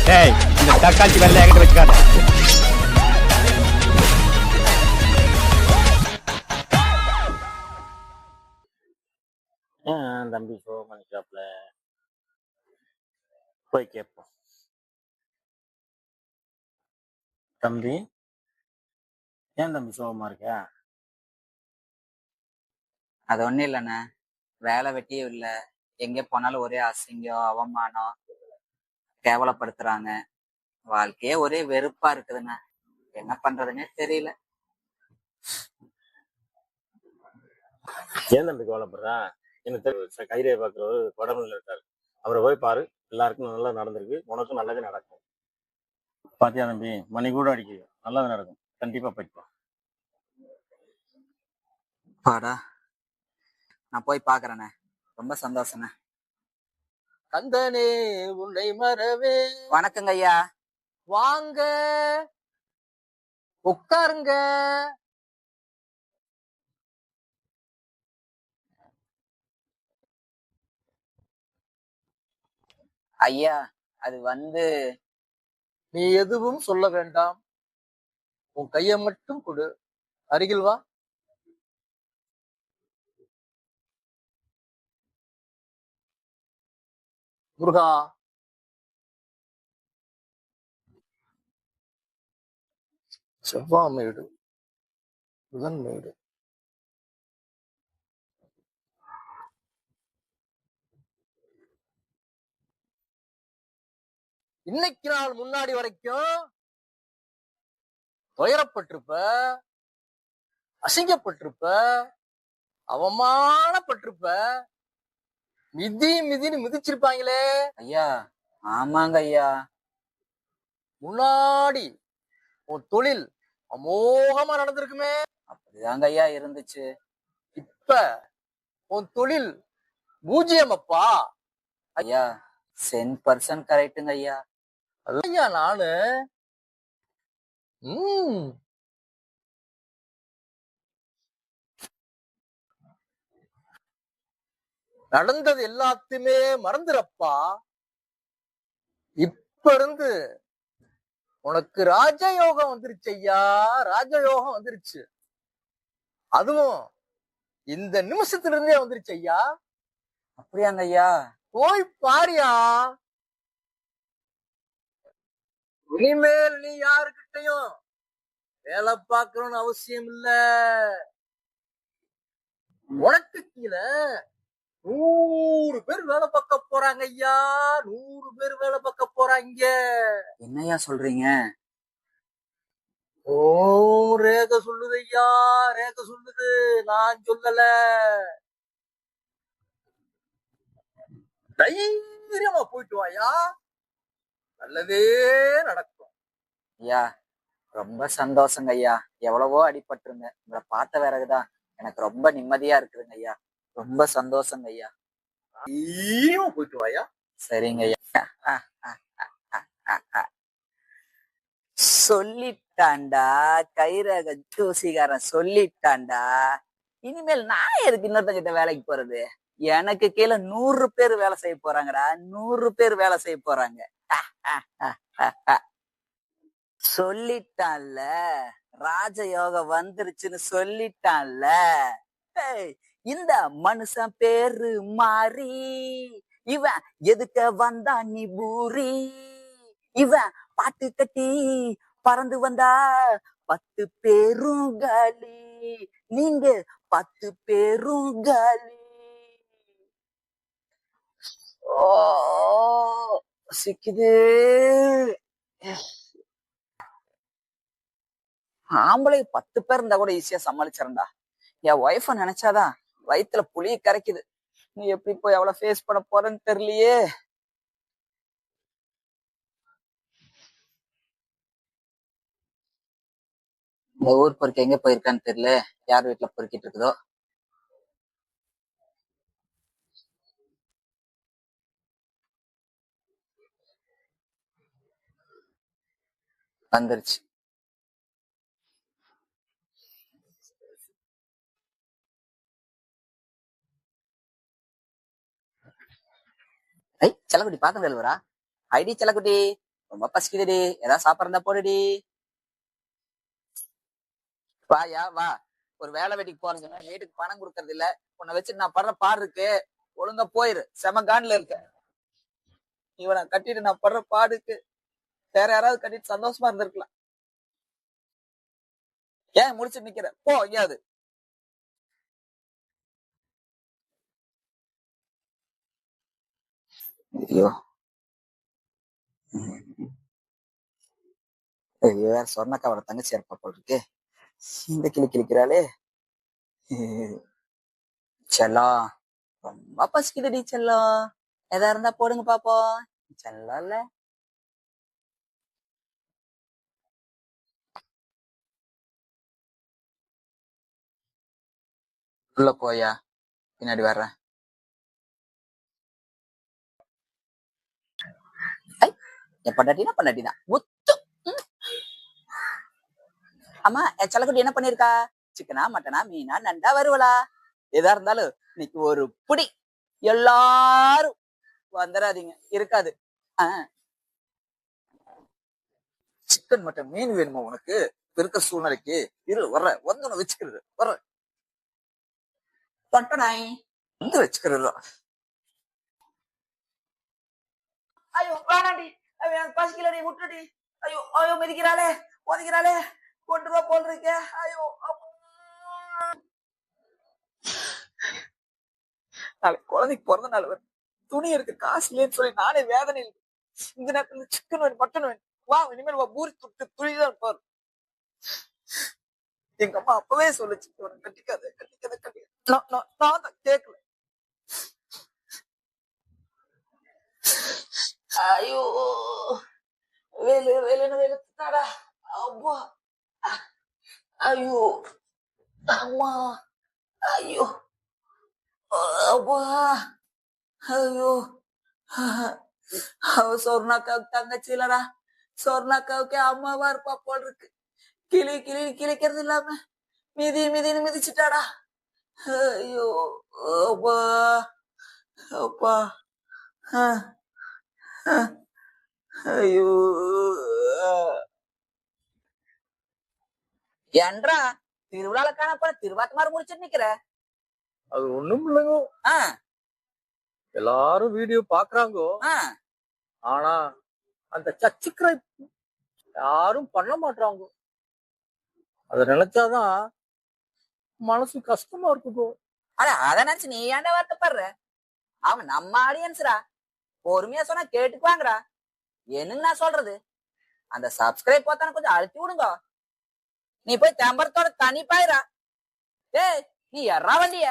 டேய் இந்த தக்காளி வெள்ளை என்கிட்ட வச்சுக்காத. தம்பி சோமன் ஷாப்ல போய் கேட்போம். தம்பி, ஏன் தம்பி சோகமா இருக்க? அது ஒண்ணும் இல்லைண்ணே, வேலை வெட்டியும் இல்லை. எங்க போனாலும் ஒரே அசிங்கம், அவமானம், கேவலப்படுத்துறாங்க. வாழ்க்கையே ஒரே வெறுப்பா இருக்குதுண்ணே. என்ன பண்றதுன்னே தெரியல. ஏன் தம்பி கவலைப்படுறா? எனக்கு கைரே பார்க்குறவர் உடம்புல இருக்காரு, அவரை போய் பாரு. எல்லாருக்கும் நல்லா நடந்திருக்கு, உனக்கும் நல்லதே நடக்கும். பாத்தியா தம்பி, மணி கூட அடிக்குது, நல்லது நடக்கும். கண்டிப்பா போய்ப்பா. பாடா, நான் போய் பாக்குறேண்ணே. ரொம்ப சந்தோஷண்ணே. கந்தனே உன்னை மறவே. வணக்கங்க ஐயா. வாங்க உட்காருங்க. ஐயா, அது நீ எதுவும் சொல்ல வேண்டாம், உன் கைய மட்டும் கொடு. அருகில் வா. முருகா, செவ்வாமேடு, புதன்மேடு, இன்னைக்கு நாள் முன்னாடி வரைக்கும் துயரப்பட்டிருப்ப, அசிங்கப்பட்டிருப்ப, அவமானப்பட்டிருப்ப. மிதின்னு மிதிச்சிருப்பாங்களே ஐயா. ஆமாங்க ஐயா. முன்னாடி உன் தொழில் அமோகமா நடந்திருக்குமே. அப்படிதாங்க ஐயா இருந்துச்சு. இப்ப உன் தொழில் பூஜ்ஜியம் அப்பா. ஐயா 10% கரெக்டுங்க ஐயா. ஐயா நானு நடந்தது எல்லாத்தையுமே மறந்துறப்பா. இப்ப இருந்து உனக்கு ராஜயோகம் வந்துருச்சு ஐயா, ராஜயோகம் வந்துருச்சு. அதுவும் இந்த நிமிஷத்துல இருந்தே வந்துருச்சு ஐயா. அப்படியாங்க ஐயா? போய் பாரியா. இனிமேல் நீ யாருக்கிட்டையும் வேலை பார்க்கணும்னு அவசியம் இல்ல. உனக்கு கீழே 100 பேர் வேலை பார்க்க போறாங்க ஐயா, 100 பேர் வேலை பார்க்க போறாங்க. என்னையா சொல்றீங்க? ஓ, ரேக சொல்லுது ஐயா, ரேக சொல்லுது, நான் சொல்லல. தைரியமா போயிட்டு வாயா, நல்லதே நடக்கும். ஐயா ரொம்ப சந்தோஷங்க ஐயா. எவ்வளவோ அடிபட்டிருந்தேன், உங்களை பார்த்த பிறகுதான் எனக்கு ரொம்ப நிம்மதியா இருக்குதுங்க ஐயா. ரொம்ப சந்தோஷங்க ஐயா. தைரியமா போயிட்டு வாயா. சரிங்க ஐயா. சொல்லிட்டான்டா கைரக ஜோசிகாரன், சொல்லிட்டான்டா. இனிமேல் நான் எதுக்கு இன்னொருத்தங்கிட்ட வேலைக்கு போறது? எனக்கு கீழே 100 பேர் வேலை செய்ய போறாங்கடா, 100 பேர் வேலை செய்ய போறாங்க. சொல்லிட்டான்ல, ராஜயோகம் வந்துருச்சுன்னு சொல்லிட்டான்ல. இந்த மனுஷன் பேரு மாறி, இவன் எதுக்க வந்தா நீ பூரி. இவன் பாட்டு கட்டி பறந்து வந்தா 10 பேரும் காலி, நீங்க 10 பேரும் காலி. ஓ சிக்குது. ஆம்பளை 10 பேர் இருந்தா கூட ஈஸியா சமாளிச்சிடா. என் ஒய்ஃப நினைச்சாதான் வயிற்றுல புளிய கரைக்குது. நீ எப்படி போய் அவளை ஃபேஸ் பண்ண போறன்னு தெரியலையே. இந்த ஊர் பொறுக்க எங்க போயிருக்கான்னு தெரியல, யார் வீட்டுல பொறுக்கிட்டு இருக்குதோ. வந்துருச்சு. ஐ செல்லக்குட்டி பாத்திரம் கழுவுறா. ஐடி செல்லக்குட்டி, ரொம்ப பசிக்குதுடி, ஏதாவது சாப்பிட்றதா போடுடி. வாயா வா. ஒரு வேலை வெட்டிக்கு போறேன்னு வீட்டுக்கு பணம் கொடுக்கறது இல்ல. உன்னை வச்சு நான் படுற பாடு இருக்கு. ஒழுங்கா போயிரு, செம கான்ல இருக்க. இவனை கட்டிட்டு நான் படுற பாடுக்கு வேற யாராவது கட்டிட்டு சந்தோஷமா இருந்திருக்கலாம். ஏன் முடிச்சுட்டு நிக்கிற? போ எங்கேயாவது. ஐயோ ஐயோ, வேற சொர்ணக்காவோட தங்கச்சி இருப்பா போல் இருக்கு. இந்த கிளி கிளிக்கிறாளே. செல்லம், ரொம்ப பசிக்குதுடி செல்லம். எதா இருந்தா போடுங்க பாப்போம். செல்லம் இல்ல. உள்ள போயா, பின்னாடி வர்றேன். என் பொண்டாட்டினா பொண்டாட்டினா முத்து. ஆமா, என் செல்லக்குட்டி என்ன பண்ணிருக்கா? சிக்கனா, மட்டனா, மீனா, நண்டா, வருவலா? எதா இருந்தாலும் இன்னைக்கு ஒரு புடி. எல்லாரும் வந்துடாதீங்க, இருக்காது. சிக்கன் மட்டன் மீன் வேணுமா உனக்கு? இருக்க சூழ்நிலைக்கு இரு, வர்ற வந்து வச்சுக்கிறது, வர்ற தொட்டனாய் வந்து வச்சுக்கிறது. ஐயோ வேணாண்டி, எனக்கு பசிக்கலடி, விட்டுடி. ஐயோ ஐயோ, மிதிக்கிறாளே, ஒதுக்கிறாளே, கொண்டு ரூபா போல் இருக்க. ஐயோ, நாளைக்கு குழந்தைக்கு பிறந்த நாள் வரும். துணி இருக்கு, காசு இல்லைன்னு சொல்லி நானே வேதனை. இந்த நேரத்துல சிக்கன் வேணும், மட்டன் வேணும். வா, இனிமேல் வா, பூரி துணிதான் பாரு. எங்க அம்மா அப்பவே சொல்லுச்சு, கட்டிக்காத கட்டிக்காத கட்டிக்காத. நான் தான் கேட்கல. ஐயோ, வேலு வேலுன்னு வெளுத்தாடா. அம்மா, ஐயோ, அம்மா, ஐயோ, அப்பா, ஐயோ. அவ சொர்ணாக்காவுக்கு தங்கச்சி இல்லடா, சொர்ணாக்காவுக்கு அம்மாவா இருப்பா போல் இருக்கு. கிளி கிளி கிளிக்கிறது இல்லாம மிதி மிதின்னு மிதிச்சுட்டாடா. ஐயோ, அப்பா, அப்பா, ஐயோ. ஏன்றா திருவிழால காணப்ப திருவாத்து மாதிரி முடிச்சுட்டு நிக்கிற? அது ஒண்ணும் இல்லைங்க, எல்லாரும் வீடியோ பாக்குறாங்க. ஆனா அந்த சப்ஸ்கிரைப் யாரும் பண்ண மாட்டாங்க. அத நினைச்சாதான் மனசு கஷ்டமா இருக்குதோ. அத நினைச்சு நீ ஏன்டா வருத்தப்படுற? அவன் நம்ம ஆடியன்ஸ்ரா, பொறுமையா சொன்னா கேட்டுக்குவாங்கடா. என்னன்னு நான் சொல்றது, அந்த சப்ஸ்கிரைப் பார்த்தான கொஞ்சம் அழுத்தி விடுங்க. நீ போய் தெம்பரத்தோட தனி பாயிரா. ஏய், நீ எறா வண்டிய.